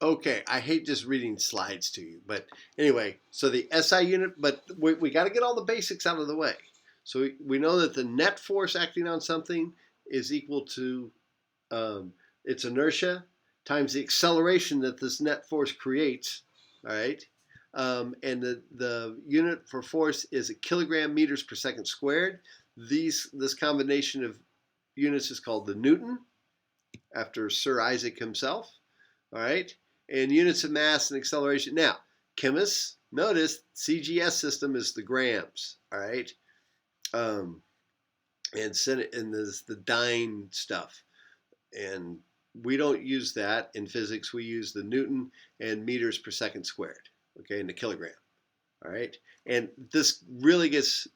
Okay, I hate just reading slides to you, but anyway, so the SI unit, but we got to get all the basics out of the way. So we know that the net force acting on something is equal to its inertia times the acceleration that this net force creates, all right? And the unit for force is a kilogram meters per second squared. This combination of units is called the Newton, after Sir Isaac himself, all right? And units of mass and acceleration. Now, chemists, notice CGS system is the grams, all right? Um, and there's the dyne stuff. And we don't use that in physics. We use the Newton and meters per second squared, okay, in the kilogram, all right? And this really gets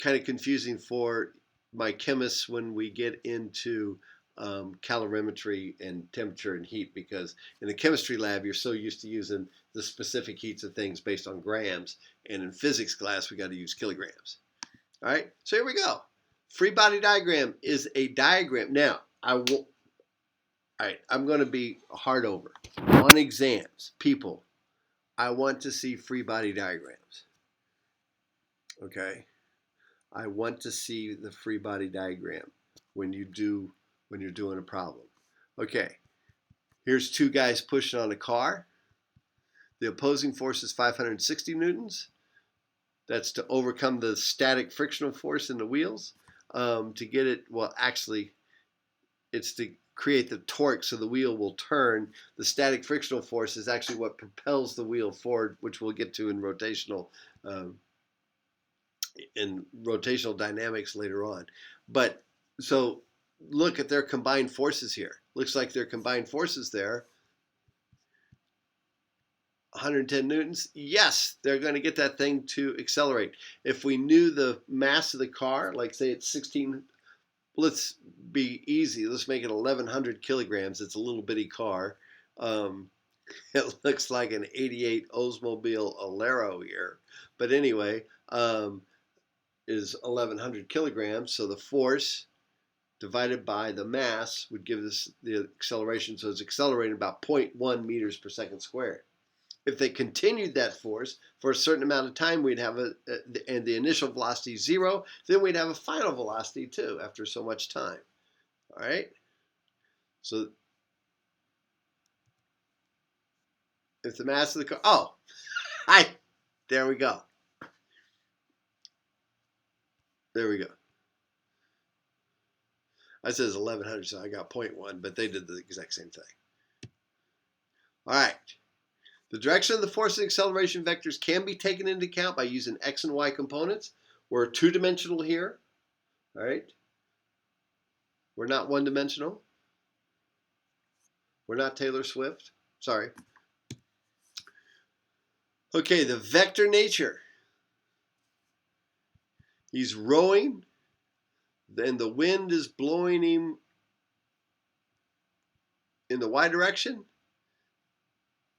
kind of confusing for my chemists when we get into calorimetry and temperature and heat, because in the chemistry lab you're so used to using the specific heats of things based on grams, and in physics class we got to use kilograms. All right, so here we go. Free body diagram is a diagram. Now all right, I'm going to be hard over on exams. People, I want to see free body diagrams. Okay, I want to see the free body diagram when you're doing a problem. Okay, here's two guys pushing on a car. The opposing force is 560 newtons. That's to overcome the static frictional force in the wheels. To get it, well, actually, it's to create the torque so the wheel will turn. The static frictional force is actually what propels the wheel forward, which we'll get to in rotational dynamics later on. But so look at their combined forces here. Looks like their combined forces there, 110 newtons. Yes, they're going to get that thing to accelerate. If we knew the mass of the car, like say it's 16, let's be easy. Let's make it 1,100 kilograms. It's a little bitty car. It looks like an 88 Oldsmobile Alero here. But anyway, is 1,100 kilograms. So the force divided by the mass would give us the acceleration. So it's accelerating about 0.1 meters per second squared. If they continued that force for a certain amount of time, we'd have and the initial velocity is 0, then we'd have a final velocity too after so much time. All right? So if the mass of the car, there we go. There we go. I said it's 1,100, so I got 0.1, but they did the exact same thing. All right. The direction of the force and acceleration vectors can be taken into account by using x and y components. We're two-dimensional here, all right? We're not one-dimensional. We're not Taylor Swift. Sorry. Okay, the vector nature. He's rowing, and the wind is blowing him in the y direction.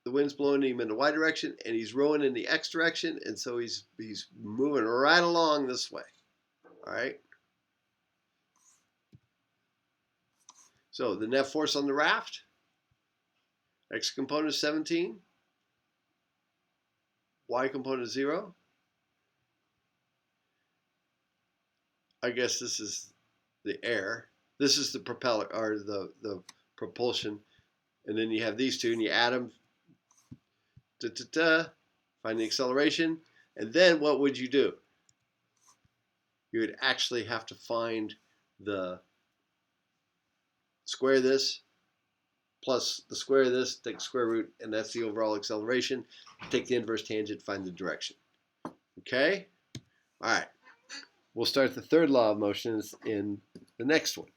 The wind's blowing him in the y direction, and he's rowing in the x direction, and so he's moving right along this way. All right. So the net force on the raft, x component is 17, y component is 0. I guess this is the air. This is the propeller, or the propulsion, and then you have these two, and you add them. Find the acceleration, and then what would you do? You would actually have to find the square this plus the square of this, take the square root, and that's the overall acceleration. Take the inverse tangent, find the direction. Okay? All right. We'll start the third law of motion in the next one.